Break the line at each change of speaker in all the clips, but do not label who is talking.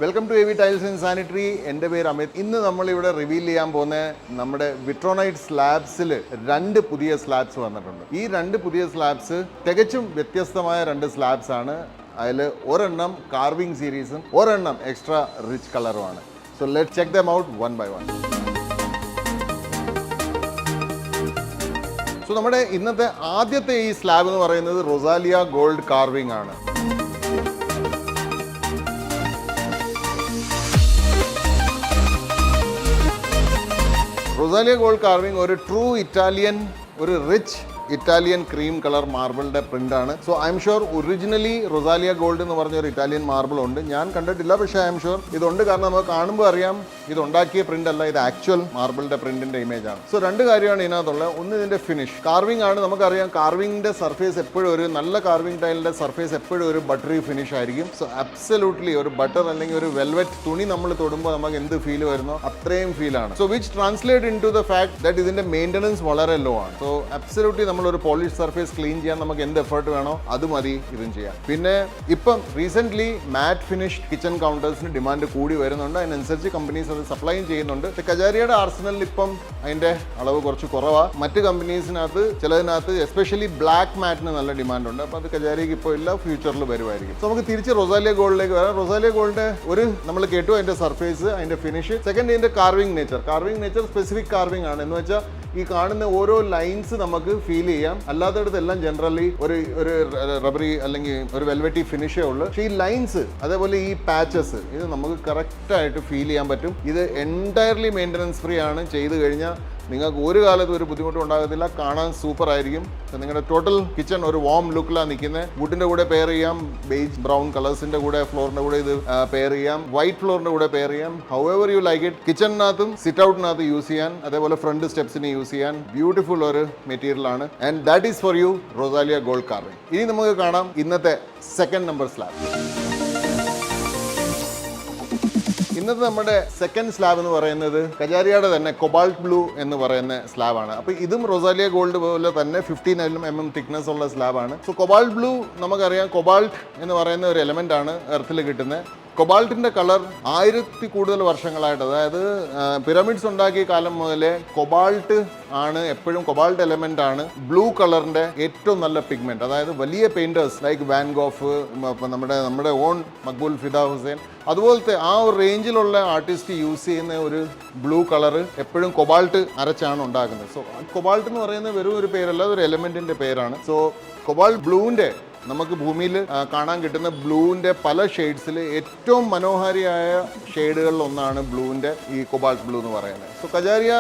Welcome to AV tiles and sanitary. എൻ്റെ പേര് അമിത്. ഇന്ന് നമ്മളിവിടെ റിവീൽ ചെയ്യാൻ പോകുന്ന നമ്മുടെ വിട്രോണൈറ്റ് സ്ലാബ്സിൽ രണ്ട് പുതിയ സ്ലാബ്സ് വന്നിട്ടുണ്ട്. ഈ രണ്ട് പുതിയ സ്ലാബ്സ് തികച്ചും വ്യത്യസ്തമായ രണ്ട് സ്ലാബ്സ് ആണ്. അതിൽ ഒരെണ്ണം കാർവിംഗ് സീരീസും ഒരെണ്ണം എക്സ്ട്രാ റിച്ച് കളറുമാണ്. So let check them out one by one. So നമ്മുടെ ഇന്നത്തെ ആദ്യത്തെ ഈ സ്ലാബ് എന്ന് പറയുന്നത് റൊസാലിയ ഗോൾഡ് കാർവിംഗ് ആണ്. റൊസാലിയ ഗോൾഡ് കാർവിംഗ് ഒരു ട്രൂ ഇറ്റാലിയൻ, ഒരു റിച്ച് ഇറ്റാലിയൻ ക്രീം കളർ മാർബിളിൻ്റെ പ്രിൻ്റാണ്. So I'm sure originally Rosalia gold എന്ന് പറഞ്ഞ ഒരു ഇറ്റാലിയൻ മാർബിൾ ഉണ്ട്. ഞാൻ കണ്ടിട്ടില്ല, പക്ഷേ ഐ എം ഷുവർ ഇതുണ്ട്. കാരണം നമുക്ക് കാണുമ്പോൾ അറിയാം ഇത് ഉണ്ടാക്കിയ പ്രിൻ്റ് അല്ല, ഇത് ആക്ച്വൽ മാർബിളിൻ്റെ പ്രിൻറ്റിൻ്റെ ഇമേജ് ആണ്. സോ രണ്ട് കാര്യമാണ് ഇതിനകത്തുള്ളത്. ഒന്ന് ഇതിൻ്റെ ഫിനിഷ്. കാർവിംഗ് ആണ്, നമുക്കറിയാം കാർവിങ്ങിൻ്റെ സർഫേസ് എപ്പോഴും ഒരു നല്ല കാർവിംഗ് ടൈലിൻ്റെ സർഫേസ് എപ്പോഴും ഒരു ബട്ടറി ഫിനിഷ് ആയിരിക്കും. സോ അബ്സല്യൂട്ട്ലി ഒരു ബട്ടർ അല്ലെങ്കിൽ ഒരു വെൽവെറ്റ് തുണി നമ്മൾ തൊടുമ്പോൾ നമുക്ക് എന്ത് ഫീൽ വരുന്നോ അത്രയും ഫീലാണ്. So which translate into the fact that ഇതിൻ്റെ മെയിൻ്റനൻസ് വളരെ ലോ ആണ്. സോ അബ്സല്യൂട്ട്ലി നമ്മളൊരു പോളിഷ് സർഫേസ് ക്ലീൻ ചെയ്യാൻ നമുക്ക് എന്ത് എഫേർട്ട് വേണോ അത് മതി ഇതും ചെയ്യാം. പിന്നെ ഇപ്പം റീസെൻ്റ്ലി മാറ്റ് ഫിനിഷ്ഡ് കിച്ചൺ കൗണ്ടേഴ്സിന് ഡിമാൻഡ് കൂടി വരുന്നുണ്ട്. അതിനനുസരിച്ച് കമ്പനീസ് അത് സപ്ലൈയും ചെയ്യുന്നുണ്ട്. കജാരിയുടെ ആർസനലിൽ ഇപ്പം അതിൻ്റെ അളവ് കുറച്ച് കുറവാണ്. മറ്റ് കമ്പനീസിനകത്ത് ചിലതിനകത്ത് എസ്പെഷ്യലി ബ്ലാക്ക് മാറ്റിന് നല്ല ഡിമാൻഡുണ്ട്. അപ്പോൾ അത് കജാരിക്ക് ഇപ്പോൾ ഇല്ല, ഫ്യൂച്ചറിൽ വരുമായിരിക്കും. സോ നമുക്ക് തിരിച്ച് റൊസാലിയ ഗോൾഡിലേക്ക് വരാം. റൊസാലിയ ഗോൾഡിൻ്റെ ഒരു നമ്മൾ കേട്ടു അതിൻ്റെ സർഫേസ്, അതിൻ്റെ ഫിനിഷ്. സെക്കൻഡ് ഇതിൻ്റെ carving nature. Carving nature specific carving ആണ്. എന്ന് വെച്ചാൽ ഈ കാണുന്ന ഓരോ ലൈൻസ് നമുക്ക് ഫീൽ ചെയ്യാം. അല്ലാത്തടത്തെല്ലാം ജനറലി ഒരു റബ്ബറി അല്ലെങ്കിൽ ഒരു വെൽവെറ്റി ഫിനിഷേ ഉള്ളൂ. പക്ഷേ ഈ ലൈൻസ് അതേപോലെ ഈ പാച്ചസ് ഇത് നമുക്ക് കറക്റ്റായിട്ട് ഫീൽ ചെയ്യാൻ പറ്റും. ഇത് എൻറ്റയർലി മെയിൻ്റനൻസ് ഫ്രീ ആണ്. ചെയ്ത് കഴിഞ്ഞാൽ നിങ്ങൾക്ക് ഒരു കാലത്തും ഒരു ബുദ്ധിമുട്ടും ഉണ്ടാകത്തില്ല. കാണാൻ സൂപ്പർ ആയിരിക്കും. നിങ്ങളുടെ ടോട്ടൽ കിച്ചൺ ഒരു വാം ലുക്കിലാണ് നിൽക്കുന്നത്. വുഡിൻ്റെ കൂടെ പെയർ ചെയ്യാം, ബേജ് ബ്രൗൺ കളേഴ്സിൻ്റെ കൂടെ, ഫ്ലോറിൻ്റെ കൂടെ ഇത് പെയർ ചെയ്യാം, വൈറ്റ് ഫ്ലോറിൻ്റെ കൂടെ പെയർ ചെയ്യാം. However you like it. കിച്ചണിനകത്തും സിറ്റ് ഔട്ടിനകത്ത് യൂസ് ചെയ്യാൻ, അതേപോലെ ഫ്രണ്ട് സ്റ്റെപ്സിന് യൂസ് ചെയ്യാൻ ബ്യൂട്ടിഫുൾ ഒരു മെറ്റീരിയൽ ആണ്. And that is for you Rosalia gold carving. ഇനി നമുക്ക് കാണാം ഇന്നത്തെ സെക്കൻഡ് നമ്പർ സ്ലാബ്. ഇന്നത്തെ നമ്മുടെ സെക്കൻഡ് സ്ലാബ് എന്ന് പറയുന്നത് കജാരിയുടെ തന്നെ കൊബാൾട്ട് ബ്ലൂ എന്ന് പറയുന്ന സ്ലാബാണ്. അപ്പോൾ ഇതും റൊസാലിയ ഗോൾഡ് പോലെ തന്നെ 15 mm തിക്നെസ് ഉള്ള സ്ലാബാണ്. സോ കൊബാൾട്ട് ബ്ലൂ നമുക്കറിയാം, കൊബാൾട്ട് എന്ന് പറയുന്ന ഒരു എലമെൻ്റ് ആണ് എർത്തിൽ കിട്ടുന്നത്. കൊബാൾട്ടിൻ്റെ കളർ 1000 കൂടുതൽ വർഷങ്ങളായിട്ട്, അതായത് പിരമിഡ്സ് ഉണ്ടാക്കിയ കാലം മുതലേ കൊബാൾട്ട് ആണ് എപ്പോഴും, കൊബാൾട്ട് എലമെൻ്റ് ആണ് ബ്ലൂ കളറിൻ്റെ ഏറ്റവും നല്ല പിഗ്മെൻറ്റ്. അതായത് വലിയ പെയിൻറ്റേഴ്സ് ലൈക്ക് വാൻ ഗോഫ്, നമ്മുടെ ഓൺ മക്ബൂൽ ഫിദ ഹുസൈൻ, അതുപോലത്തെ ആ ഒരു റേഞ്ചിലുള്ള ആർട്ടിസ്റ്റ് യൂസ് ചെയ്യുന്ന ഒരു ബ്ലൂ കളർ എപ്പോഴും കൊബാൾട്ട് അരച്ചാണ് ഉണ്ടാക്കുന്നത്. സോ കൊബാൾട്ട് എന്ന് പറയുന്നത് വെറും ഒരു പേരല്ല, അതൊരു എലമെൻറ്റിൻ്റെ പേരാണ്. സോ കൊബാൾട്ട് ബ്ലൂവിൻ്റെ നമുക്ക് ഭൂമിയിൽ കാണാൻ കിട്ടുന്ന ബ്ലൂവിൻ്റെ പല ഷെയ്ഡ്സിൽ ഏറ്റവും മനോഹാരിയായ ഷെയ്ഡുകളിൽ ഒന്നാണ് ബ്ലൂവിൻ്റെ ഈ കൊബാൾട്ട് ബ്ലൂ എന്ന് പറയുന്നത്. സോ കജാരിയ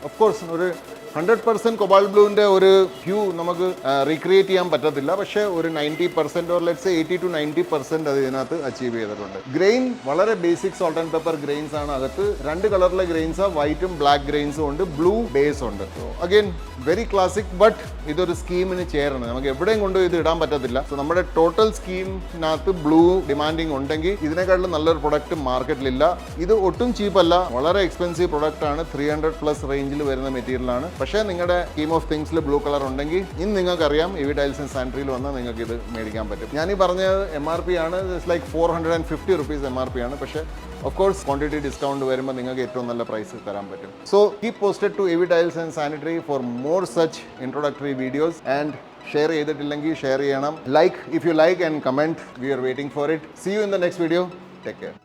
ഓഫ് കോഴ്സ് ഒരു 100% കൊബാൾട്ട് ബ്ലൂവിൻ്റെ ഒരു ഹ്യൂ നമുക്ക് റീക്രിയേറ്റ് ചെയ്യാൻ പറ്റത്തില്ല. പക്ഷേ ഒരു 90% ഓർ ലെറ്റ്സ് 80 to 90% അത് ഇതിനകത്ത് അച്ചീവ് ചെയ്തിട്ടുണ്ട്. ഗ്രെയിൻ വളരെ basic salt and pepper grains ആണ്. അകത്ത് രണ്ട് കളറിലെ ഗ്രെയിൻസ്, വൈറ്റും ബ്ലാക്ക് ഗ്രെയിൻസും ഉണ്ട്, ബ്ലൂ ബേസ് ഉണ്ട്. So again very classic, but ഇതൊരു സ്കീമിന് ചേരണം. നമുക്ക് എവിടെയും കൊണ്ട് ഇത് ഇടാൻ പറ്റത്തില്ല. സോ നമ്മുടെ ടോട്ടൽ സ്കീമിനകത്ത് ബ്ലൂ ഡിമാൻഡിങ് ഉണ്ടെങ്കിൽ ഇതിനേക്കാളും നല്ലൊരു പ്രൊഡക്റ്റ് മാർക്കറ്റിലില്ല. ഇത് ഒട്ടും ചീപ്പല്ല, വളരെ എക്സ്പെൻസീവ് പ്രൊഡക്റ്റ് ആണ്. 300+ റേഞ്ചിൽ വരുന്ന മെറ്റീരിയലാണ്. പക്ഷേ നിങ്ങളുടെ സ്കീം ഓഫ് തിങ്സിൽ ബ്ലൂ കളർ ഉണ്ടെങ്കിൽ ഇന്ന് നിങ്ങൾക്കറിയാം എവി ടൈൽസ് ആൻഡ് സാനിറ്ററിയിൽ വന്നാൽ നിങ്ങൾക്ക് ഇത് മേടിക്കാൻ പറ്റും. ഞാനീ പറഞ്ഞത് MRP ആണ്, ഇറ്റ്സ് ലൈക്ക് 450 rupees MRP ആണ്. പക്ഷേ ഓഫ് കോഴ്സ് ക്വാണ്ടിറ്റി ഡിസ്കൗണ്ട് വരുമ്പോൾ നിങ്ങൾക്ക് ഏറ്റവും നല്ല പ്രൈസ് തരാൻ പറ്റും. So keep posted to AV tiles and sanitary for more such introductory videos. And share ചെയ്തിട്ടില്ലെങ്കിൽ ഷെയർ ചെയ്യണം. Like if you like and comment. We are waiting for it. See you in the next video. Take care.